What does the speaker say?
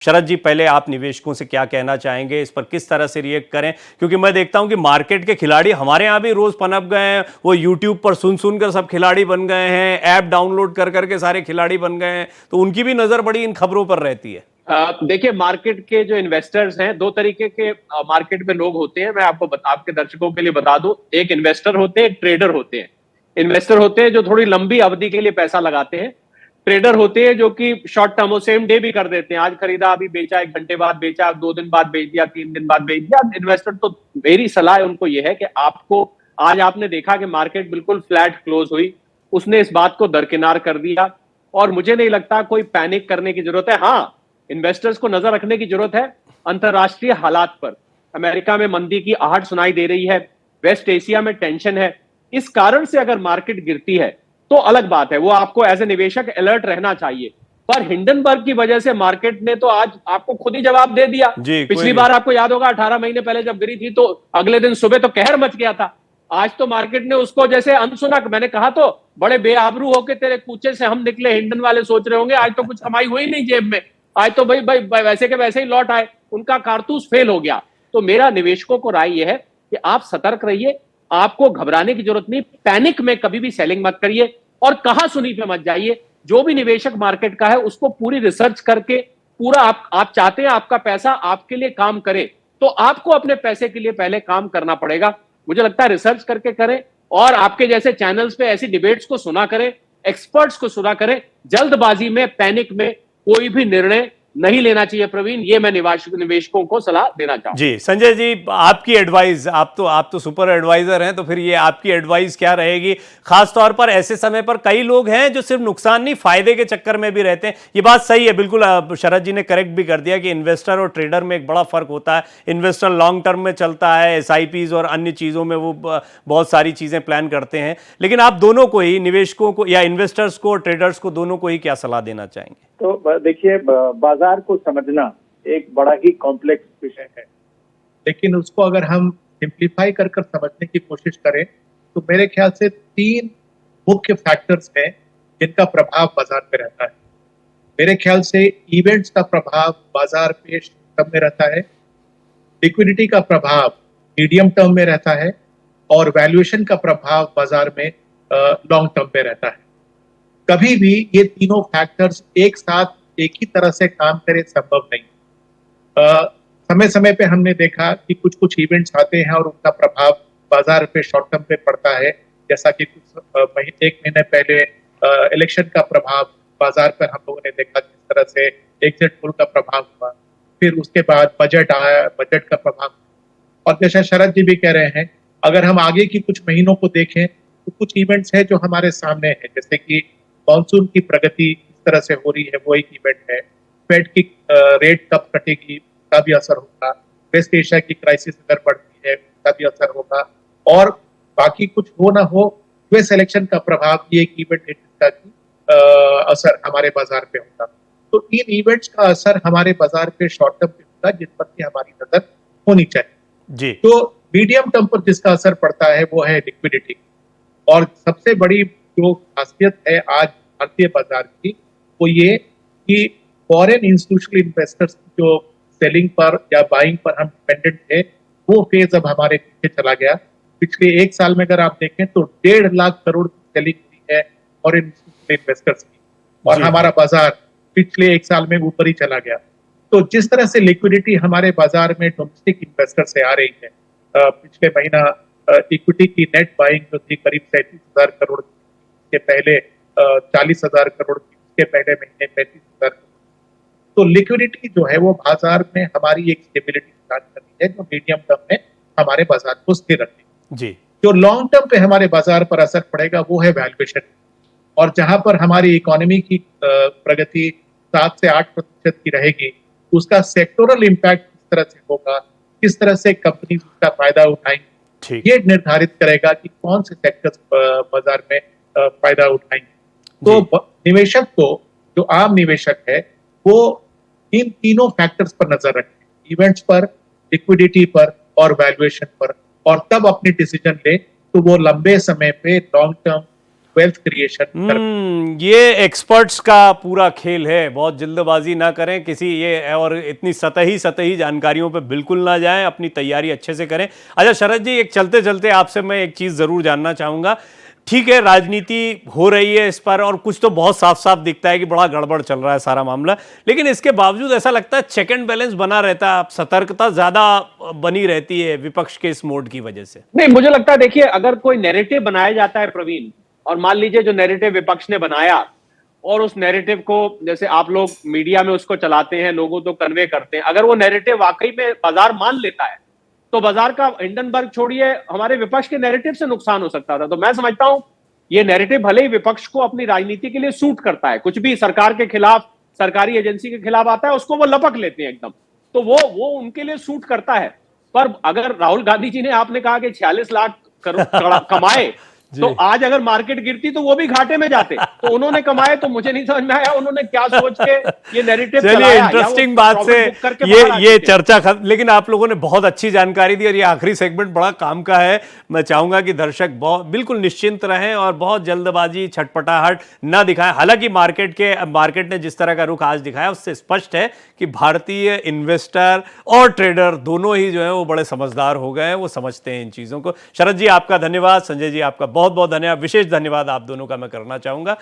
शरद जी, पहले आप निवेशकों से क्या कहना चाहेंगे, इस पर किस तरह से रिएक्ट करें? क्योंकि मैं देखता हूं कि मार्केट के खिलाड़ी हमारे यहां भी रोज पनप गए हैं, वो यूट्यूब पर सुन सुनकर सब खिलाड़ी बन गए हैं, ऐप डाउनलोड कर करके सारे खिलाड़ी बन गए हैं, तो उनकी भी नजर बड़ी इन खबरों पर रहती है। देखिए, मार्केट के जो इन्वेस्टर्स हैं, दो तरीके के मार्केट में लोग होते हैं। मैं आपके दर्शकों के लिए बता दूं, एक इन्वेस्टर होते हैं, एक ट्रेडर होते हैं। इन्वेस्टर होते हैं जो थोड़ी लंबी अवधि के लिए पैसा लगाते हैं। ट्रेडर होते हैं जो कि शॉर्ट टर्म और सेम डे भी कर देते हैं। आज खरीदा, अभी बेचा, 1 घंटे बाद बेचा, 2 दिन बाद बेच दिया, 3 दिन बाद बेच दिया। इन्वेस्टर तो मेरी सलाह उनको यह है कि आपको, आज आपने देखा कि मार्केट बिल्कुल फ्लैट क्लोज हुई, उसने इस बात को दरकिनार कर दिया और मुझे नहीं लगता कोई पैनिक करने की जरूरत है। हाँ, इन्वेस्टर्स को नजर रखने की जरूरत है अंतरराष्ट्रीय हालात पर। अमेरिका में मंदी की आहट सुनाई दे रही है, वेस्ट एशिया में टेंशन है। इस कारण से अगर मार्केट गिरती है तो अलग बात है, वो आपको एज ए निवेशक अलर्ट रहना चाहिए। पर हिंडनबर्ग की वजह से मार्केट ने तो आज आपको खुद ही जवाब दे दिया। जी, कोई पिछली नहीं। बार आपको याद होगा, 18 महीने पहले जब गिरी थी तो अगले दिन सुबह तो कहर मच गया था। आज तो मार्केट ने उसको जैसे अनसुना, मैंने कहा तो बड़े बेआबरू होके तेरे कूचे से हम निकले, हिंडन वाले सोच रहे होंगे आज तो कुछ कमाई हुई नहीं जेब में, आज तो भाई भाई वैसे के वैसे ही लौट आए, उनका कारतूस फेल हो गया। तो मेरा निवेशकों को राय यह है कि आप सतर्क रहिए, आपको घबराने की जरूरत नहीं, पैनिक में कभी भी सेलिंग मत करिए और कहा सुनी पे मत जाइए। जो भी निवेशक मार्केट का है उसको पूरी रिसर्च करके, पूरा आप चाहते हैं आपका पैसा आपके लिए काम करे, तो आपको अपने पैसे के लिए पहले काम करना पड़ेगा। मुझे लगता है रिसर्च करके करें और आपके जैसे चैनल्स पे ऐसी डिबेट्स को सुना करें, एक्सपर्ट्स को सुना करें। जल्दबाजी में, पैनिक में कोई भी निर्णय नहीं लेना चाहिए प्रवीण, ये मैं निवेशकों को सलाह देना चाहूंगा। जी संजय जी, आपकी एडवाइस, आप तो सुपर एडवाइजर हैं, तो फिर ये आपकी एडवाइस क्या रहेगी, खास तौर पर ऐसे समय पर कई लोग हैं जो सिर्फ नुकसान नहीं फायदे के चक्कर में भी रहते हैं। ये बात सही है, बिल्कुल शरद जी ने करेक्ट भी कर दिया कि इन्वेस्टर और ट्रेडर में एक बड़ा फर्क होता है। इन्वेस्टर लॉन्ग टर्म में चलता है, एसआईपीज और अन्य चीज़ों में वो बहुत सारी चीज़ें प्लान करते हैं। लेकिन आप दोनों को ही, निवेशकों को या इन्वेस्टर्स को, ट्रेडर्स को, दोनों को ही क्या सलाह देना चाहेंगे? तो देखिए, बाजार को समझना एक बड़ा ही कॉम्प्लेक्स विषय है, लेकिन उसको अगर हम सिंप्लीफाई कर समझने की कोशिश करें तो मेरे ख्याल से 3 मुख्य फैक्टर्स हैं जिनका प्रभाव बाजार पे रहता है। मेरे ख्याल से इवेंट्स का प्रभाव बाजार पे शॉर्ट टर्म में रहता है, लिक्विडिटी का प्रभाव मीडियम टर्म में रहता है और वैल्यूएशन का प्रभाव बाजार में लॉन्ग टर्म में रहता है। कभी भी ये तीनों फैक्टर्स एक साथ एक ही तरह से काम करें संभव नहीं। समय समय पे हमने देखा कि कुछ कुछ इवेंट्स आते हैं और उनका प्रभाव बाजार पे शॉर्ट टर्म पे पड़ता है, जैसा कि कुछ एक महीने पहले इलेक्शन का प्रभाव बाजार पर हम लोगों ने देखा, किस तरह से एग्जिट पोल का प्रभाव हुआ, फिर उसके बाद बजट आया, बजट का प्रभाव। और जैसा शरद जी भी कह रहे हैं, अगर हम आगे की कुछ महीनों को देखें तो कुछ इवेंट्स हैं जो हमारे सामने है, जैसे कि मॉनसून की प्रगति किस तरह से हो रही है, वो एक इवेंट है। फेड की रेट कब कटेगी, उसका भी असर होगा। वेस्ट एशिया की क्राइसिस अगर बढ़ती है, उसका भी असर होगा। और बाकी कुछ हो ना हो, यूएस इलेक्शन का प्रभाव ये एक इवेंट है जिसका की असर हमारे बाजार पे होगा। तो इन इवेंट्स का असर हमारे बाजार पे शॉर्ट टर्म पे होगा, जिस पर की हमारी नजर होनी चाहिए जी। तो मीडियम टर्म पर जिसका असर पड़ता है वो है लिक्विडिटी। और सबसे बड़ी जो खासियत है आज भारतीय बाजार की, वो ये कि फॉरेन इंस्टीट्यूशनल इन्वेस्टर्स जो सेलिंग पर या बाइंग पर हम डिपेंडेंट थे, वो फेज अब हमारे पीछे चला गया। पिछले 1 साल में अगर आप देखें तो 1.5 लाख करोड़ की सेलिंग हुई है फॉरेन इंस्टीट्यूशनल इन्वेस्टर्स की, और हमारा बाजार पिछले 1 साल में ऊपर ही चला गया। तो जिस तरह से लिक्विडिटी हमारे बाजार में डोमेस्टिक इन्वेस्टर से आ रही है, पिछले महीना इक्विटी की नेट बाइंग जो थी करीब 37,000 करोड़, के पहले 40,000 करोड़ की, उसके पहले महीने 35,000 करोड़। तो लिक्विडिटी जो है वो बाजार में हमारी एक स्टेबिलिटी प्रदान करती है, जो मीडियम टर्म में हमारे बाजार को स्थिर रखेगी जी। जो लॉन्ग टर्म पे हमारे बाजार पर असर पड़ेगा वो है वैल्यूएशन। और जहां पर हमारी इकोनॉमी की प्रगति 7 से 8% की रहेगी, उसका सेक्टोरल इम्पैक्ट किस तरह से होगा, किस तरह से कंपनी उसका फायदा उठाएंगे, ये निर्धारित करेगा कि कौन से सेक्टर्स बाजार में फायदा उठाएंगे। तो निवेशक को, जो आम निवेशक है, वो इन तीनों फैक्टर्स पर नजर रखें, इवेंट्स पर, लिक्विडिटी पर और वैल्यूएशन पर, और तब अपनी डिसीजन ले तो वो लंबे समय पे लॉन्ग टर्म वेल्थ क्रिएशन कर। ये एक्सपर्ट्स का पूरा खेल है, बहुत जल्दबाजी ना करें किसी ये, और इतनी सतही जानकारियों पे बिल्कुल ना जाएं, अपनी तैयारी अच्छे से करें। अच्छा शरद जी, एक चलते चलते आपसे मैं एक चीज़ ज़रूर जानना चाहूँगा। ठीक है, राजनीति हो रही है इस पर, और कुछ तो बहुत साफ साफ दिखता है कि बड़ा गड़बड़ चल रहा है सारा मामला, लेकिन इसके बावजूद ऐसा लगता है चेक एंड बैलेंस बना रहता है, सतर्कता ज़्यादा बनी रहती है विपक्ष के इस मोड की वजह से। नहीं, मुझे लगता है देखिए, अगर कोई नैरेटिव बनाया जाता है प्रवीण, और मान लीजिए जो नैरेटिव विपक्ष ने बनाया, और उस नैरेटिव को जैसे आप लोग मीडिया में उसको चलाते हैं, लोगों को कन्वे करते हैं, अगर वो नैरेटिव वाकई में बाजार मान लेता है, तो बाजार का हिंडनबर्ग छोड़िए, हमारे विपक्ष के नैरेटिव से नुकसान हो सकता था। तो मैं समझता हूं ये नैरेटिव भले ही विपक्ष को अपनी राजनीति के लिए सूट करता है, कुछ भी सरकार के खिलाफ, सरकारी एजेंसी के खिलाफ आता है, उसको वो लपक लेते हैं एकदम, तो वो उनके लिए सूट करता है। पर अगर राहुल गांधी जी ने, आपने कहा कि 46 लाख करोड़ कमाए, तो आज अगर मार्केट गिरती तो वो भी घाटे में जाते, तो उन्होंने कमाए, तो मुझे नहीं समझ में आया उन्होंने क्या सोच के ये नैरेटिव चलिए, चलाया। इंटरेस्टिंग बात से ये चर्चा खत्म, लेकिन आप लोगों ने बहुत अच्छी जानकारी दी, और ये आखिरी सेगमेंट बड़ा काम का है। मैं चाहूंगा कि दर्शक बहुत बिल्कुल निश्चिंत रहें और बहुत जल्दबाजी छटपटाहट ना दिखाएं। हालांकि मार्केट ने जिस तरह का रुख आज दिखाया उससे स्पष्ट है कि भारतीय इन्वेस्टर और ट्रेडर दोनों ही जो है वो बड़े समझदार हो गए हैं, वो समझते हैं इन चीज़ों को। शरद जी आपका धन्यवाद, संजय जी आपका बहुत बहुत धन्यवाद, विशेष धन्यवाद आप दोनों का मैं करना चाहूँगा।